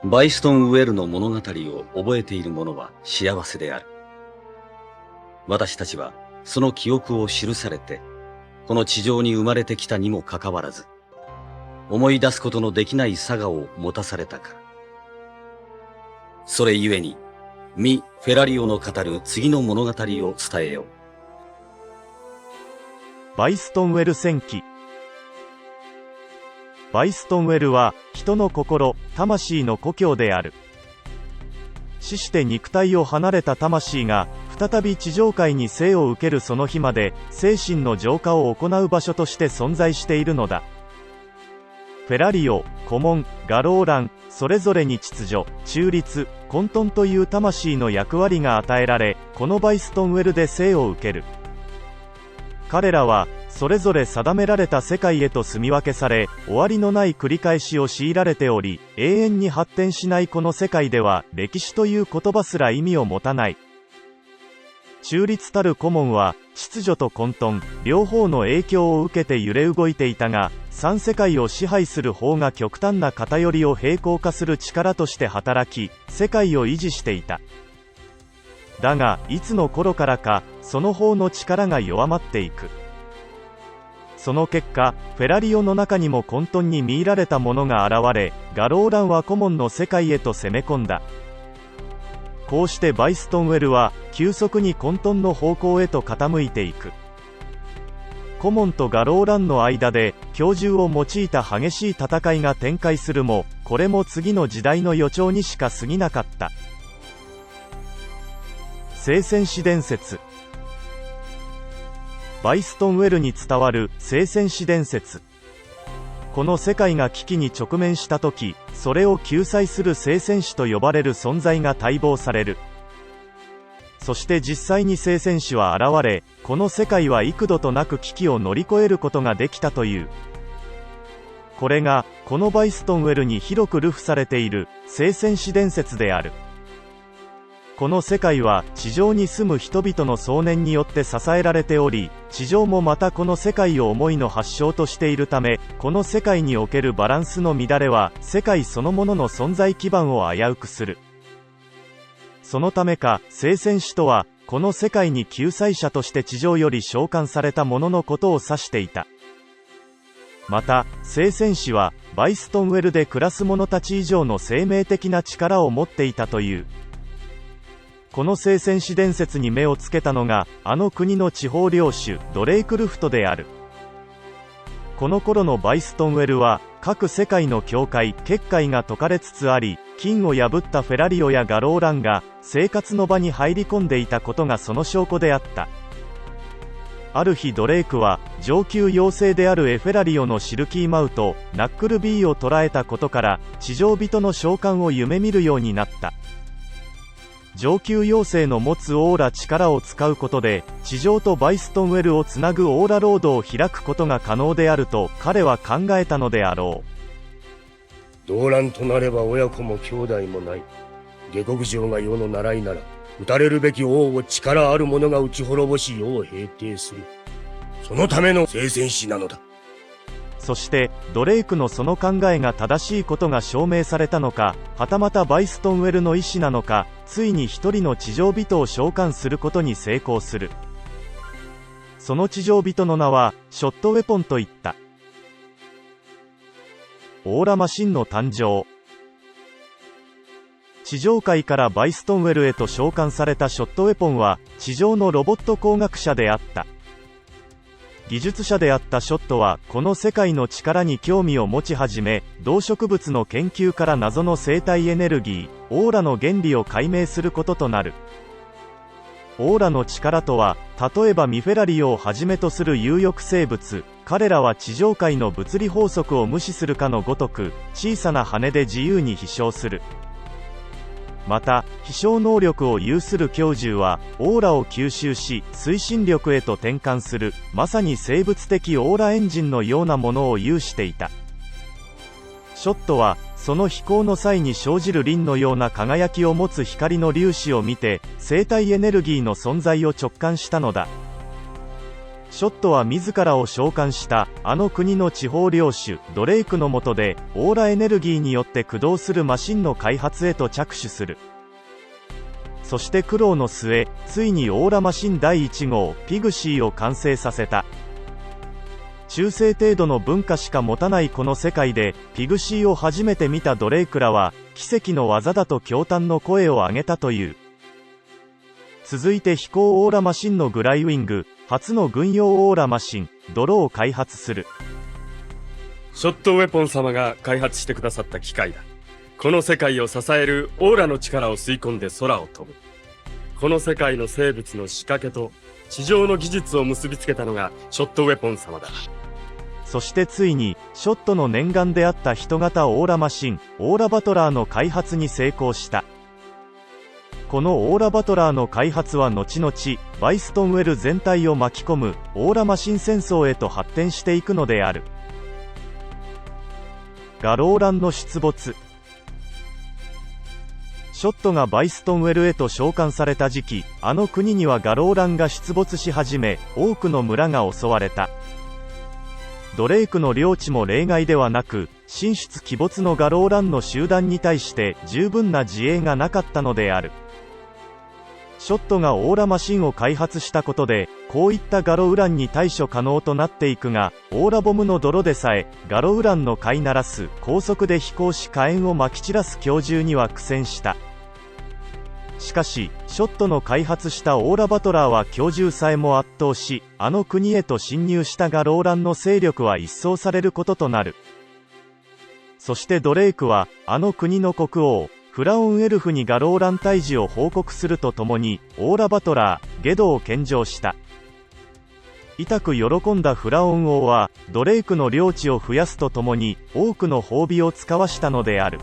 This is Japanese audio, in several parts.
バイストンウェルの物語を覚えている者は幸せである。私たちはその記憶を記されて、この地上に生まれてきたにもかかわらず、思い出すことのできない性を持たされたから。それゆえに、ミ・フェラリオの語る次の物語を伝えよう。バイストンウェル戦記。バイストンウェルは人の心、魂の故郷である。死して肉体を離れた魂が再び地上界に生を受けるその日まで精神の浄化を行う場所として存在しているのだ。フェラリオ、コモン、ガローラン、それぞれに秩序、中立、混沌という魂の役割が与えられ、このバイストンウェルで生を受ける。彼らはそれぞれ定められた世界へと住み分けされ、終わりのない繰り返しを強いられており、永遠に発展しないこの世界では歴史という言葉すら意味を持たない。中立たるコモンは秩序と混沌両方の影響を受けて揺れ動いていたが、三世界を支配する方が極端な偏りを平行化する力として働き、世界を維持していた。だがいつの頃からかその方の力が弱まっていく。その結果、フェラリオの中にも混沌に見入られたものが現れ、ガローランはコモンの世界へと攻め込んだ。こうしてバイストンウェルは急速に混沌の方向へと傾いていく。コモンとガローランの間で狂獣を用いた激しい戦いが展開するも、これも次の時代の予兆にしか過ぎなかった。聖戦士伝説。バイストンウェルに伝わる聖戦士伝説。この世界が危機に直面した時、それを救済する聖戦士と呼ばれる存在が待望される。そして実際に聖戦士は現れ、この世界は幾度となく危機を乗り越えることができたという。これがこのバイストンウェルに広く流布されている聖戦士伝説である。この世界は地上に住む人々の想念によって支えられており、地上もまたこの世界を思いの発祥としているため、この世界におけるバランスの乱れは世界そのものの存在基盤を危うくする。そのためか、聖戦士とはこの世界に救済者として地上より召喚された者のことを指していた。また聖戦士はバイストンウェルで暮らす者たち以上の生命的な力を持っていたという。この聖戦士伝説に目をつけたのがあの国の地方領主ドレイクルフトである。この頃のバイストンウェルは各世界の境界結界が解かれつつあり、金を破ったフェラリオやガローランが生活の場に入り込んでいたことがその証拠であった。ある日ドレイクは上級妖精であるエフェラリオのシルキーマウとナックルビーを捕らえたことから地上人の召喚を夢見るようになった。上級妖精の持つオーラ力を使うことで地上とバイストンウェルをつなぐオーラロードを開くことが可能であると彼は考えたのであろう。動乱となれば親子も兄弟もない。下克上が世の習いなら、討たれるべき王を力ある者が討ち滅ぼし世を平定する。そのための聖戦士なのだ。そしてドレイクのその考えが正しいことが証明されたのか、はたまたバイストンウェルの意思なのか、ついに一人の地上人を召喚することに成功する。その地上人の名はショットウェポンといった。オーラマシンの誕生。地上界からバイストンウェルへと召喚されたショットウェポンは地上のロボット工学者であった。技術者であったショットはこの世界の力に興味を持ち始め、動植物の研究から謎の生態エネルギーオーラの原理を解明することとなる。オーラの力とは例えばミフェラリオをはじめとする有翼生物、彼らは地上界の物理法則を無視するかのごとく小さな羽で自由に飛翔する。また飛翔能力を有する巨獣はオーラを吸収し推進力へと転換する、まさに生物的オーラエンジンのようなものを有していた。ショットはその飛行の際に生じる輪のような輝きを持つ光の粒子を見て生体エネルギーの存在を直感したのだ。ショットは自らを召喚したあの国の地方領主ドレイクの下でオーラエネルギーによって駆動するマシンの開発へと着手する。そして苦労の末、ついにオーラマシン第1号ピグシーを完成させた。中性程度の文化しか持たないこの世界でピグシーを初めて見たドレイクらは奇跡の技だと驚嘆の声を上げたという。続いて飛行オーラマシンのグライウィング、初の軍用オーラマシン、泥を開発する。ショットウェポン様が開発してくださった機械だ。この世界を支えるオーラの力を吸い込んで空を飛ぶ。この世界の生物の仕掛けと地上の技術を結びつけたのがショットウェポン様だ。そしてついにショットの念願であった人型オーラマシン、オーラバトラーの開発に成功した。このオーラバトラーの開発は後々バイストンウェル全体を巻き込むオーラマシン戦争へと発展していくのである。ガローランの出没。ショットがバイストンウェルへと召喚された時期、あの国にはガローランが出没し始め、多くの村が襲われた。ドレイクの領地も例外ではなく、神出鬼没のガローランの集団に対して十分な自衛がなかったのである。ショットがオーラマシンを開発したことで、こういったガロウランに対処可能となっていくが、オーラボムの泥でさえ、ガロウランの飼いならす、高速で飛行し火炎をまき散らす狂獣には苦戦した。しかし、ショットの開発したオーラバトラーは狂獣さえも圧倒し、あの国へと侵入したガローランの勢力は一掃されることとなる。そしてドレイクは、あの国の国王、フラオンエルフにガローラン退治を報告するとともに、オーラバトラー、ゲドを献上した。痛く喜んだフラオン王は、ドレイクの領地を増やすとともに、多くの褒美を使わしたのである。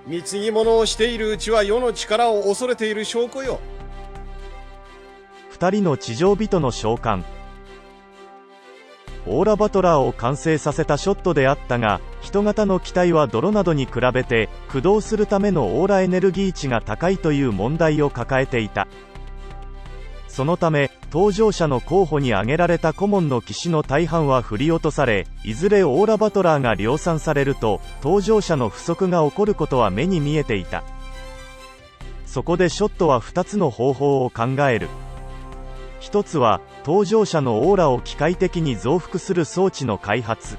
貢ぎ物をしているうちは世の力を恐れている証拠よ。二人の地上人の召喚。オーラバトラーを完成させたショットであったが、人型の機体は泥などに比べて駆動するためのオーラエネルギー値が高いという問題を抱えていた。そのため搭乗者の候補に挙げられた顧問の機種の大半は振り落とされ、いずれオーラバトラーが量産されると搭乗者の不足が起こることは目に見えていた。そこでショットは2つの方法を考える。一つは搭乗者のオーラを機械的に増幅する装置の開発。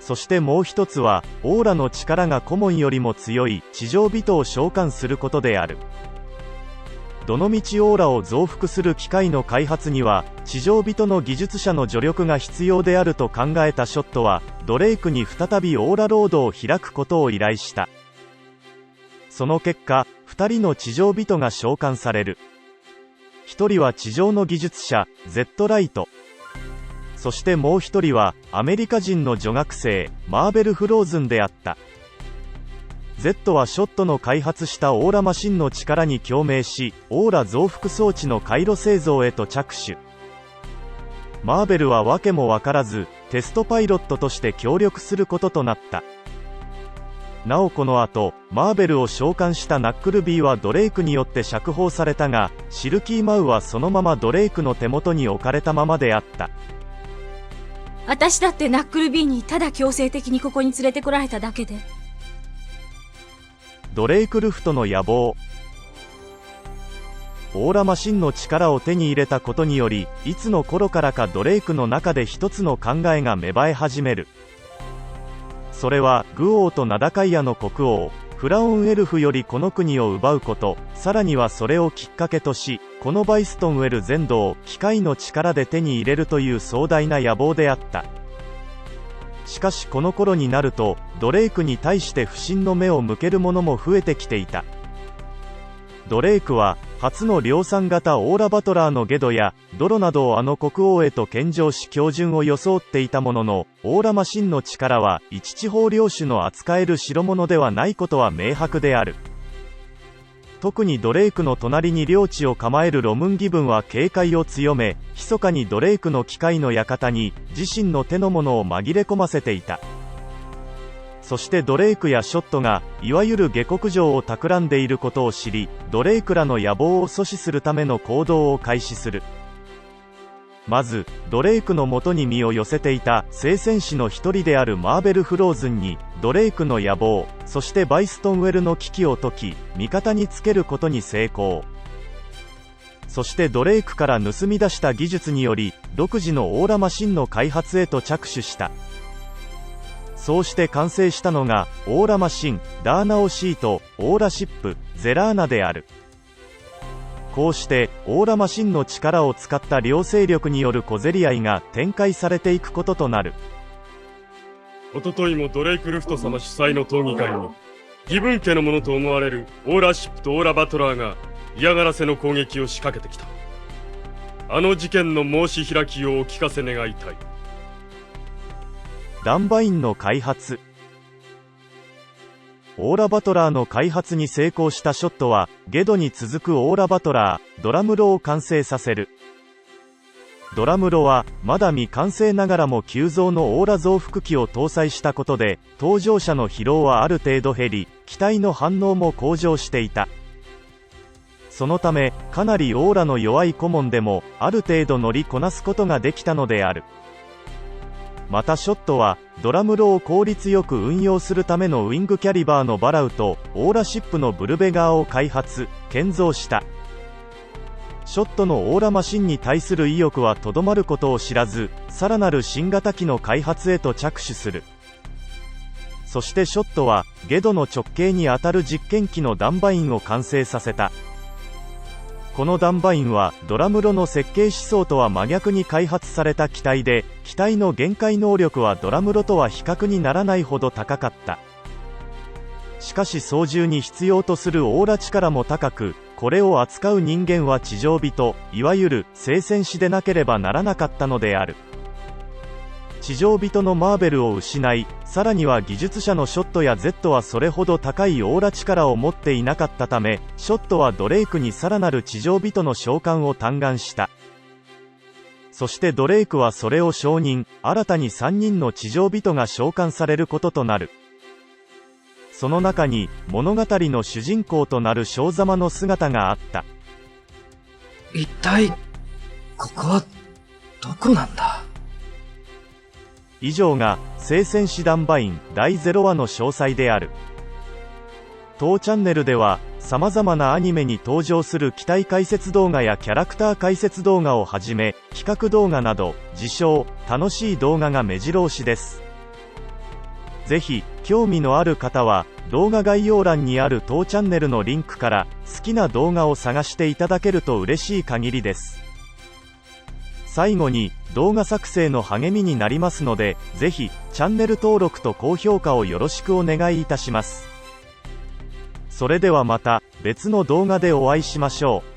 そしてもう一つはオーラの力が顧問よりも強い地上人を召喚することである。どのみちオーラを増幅する機械の開発には地上人の技術者の助力が必要であると考えたショットはドレイクに再びオーラロードを開くことを依頼した。その結果2人の地上人が召喚される。1人は地上の技術者 Z ライト、そしてもう1人はアメリカ人の女学生マーベル・フローズンであった。Z はショットの開発したオーラマシンの力に共鳴し、オーラ増幅装置の回路製造へと着手。マーベルは訳も分からずテストパイロットとして協力することとなった。なおこの後マーベルを召喚したナックルビーはドレイクによって釈放されたが、シルキーマウはそのままドレイクの手元に置かれたままであった。私だってナックルビーにただ強制的にここに連れてこられただけで。ドレイク・ルフトの野望。オーラマシンの力を手に入れたことにより、いつの頃からかドレイクの中で一つの考えが芽生え始める。それはグ王とナダカイアの国王フラオンエルフよりこの国を奪うこと、さらにはそれをきっかけとし、このバイストンウェル全土を機械の力で手に入れるという壮大な野望であった。しかしこの頃になるとドレイクに対して不信の目を向ける者も増えてきていた。ドレイクは初の量産型オーラバトラーのゲドやドロなどをあの国王へと献上し標準を装っていたものの、オーラマシンの力は一地方領主の扱える代物ではないことは明白である。特にドレイクの隣に領地を構えるロムンギブンは警戒を強め、密かにドレイクの機械の館に自身の手の物を紛れ込ませていた。そしてドレイクやショットがいわゆる下克上を企んでいることを知り、ドレイクらの野望を阻止するための行動を開始する。まずドレイクの元に身を寄せていた聖戦士の一人であるマーベル・フローズンにドレイクの野望、そしてバイストンウェルの危機を解き味方につけることに成功。そしてドレイクから盗み出した技術により独自のオーラマシンの開発へと着手した。そうして完成したのがオーラマシン、ダーナオシート、オーラシップ、ゼラーナである。こうしてオーラマシンの力を使った両勢力による小競り合いが展開されていくこととなる。おとといもドレイク・ルフト様主催の討議会に義分家のものと思われるオーラシップとオーラバトラーが嫌がらせの攻撃を仕掛けてきた。あの事件の申し開きをお聞かせ願いたい。ダンバインの開発。オーラバトラーの開発に成功したショットはゲドに続くオーラバトラー、ドラムロを完成させる。ドラムロはまだ未完成ながらも急増のオーラ増幅器を搭載したことで搭乗者の疲労はある程度減り、機体の反応も向上していた。そのためかなりオーラの弱いコモンでもある程度乗りこなすことができたのである。またショットはドラムロを効率よく運用するためのウィングキャリバーのバラウとオーラシップのブルベガーを開発・建造した。ショットのオーラマシンに対する意欲はとどまることを知らず、さらなる新型機の開発へと着手する。そしてショットはゲドの直径にあたる実験機のダンバインを完成させた。このダンバインはドラムロの設計思想とは真逆に開発された機体で、機体の限界能力はドラムロとは比較にならないほど高かった。しかし操縦に必要とするオーラ力も高く、これを扱う人間は地上人、いわゆる聖戦士でなければならなかったのである。地上人のマーベルを失い、さらには技術者のショットや Z はそれほど高いオーラ力を持っていなかったため、ショットはドレイクにさらなる地上人の召喚を嘆願した。そしてドレイクはそれを承認、新たに3人の地上人が召喚されることとなる。その中に物語の主人公となるショーザマの姿があった。一体、ここは、どこなんだ？以上が聖戦士ダンバイン第0話の詳細である。当チャンネルでは様々なアニメに登場する機体解説動画やキャラクター解説動画をはじめ、企画動画など自称楽しい動画が目白押しです。ぜひ興味のある方は動画概要欄にある当チャンネルのリンクから好きな動画を探していただけると嬉しい限りです。最後に動画作成の励みになりますので、ぜひチャンネル登録と高評価をよろしくお願いいたします。それではまた別の動画でお会いしましょう。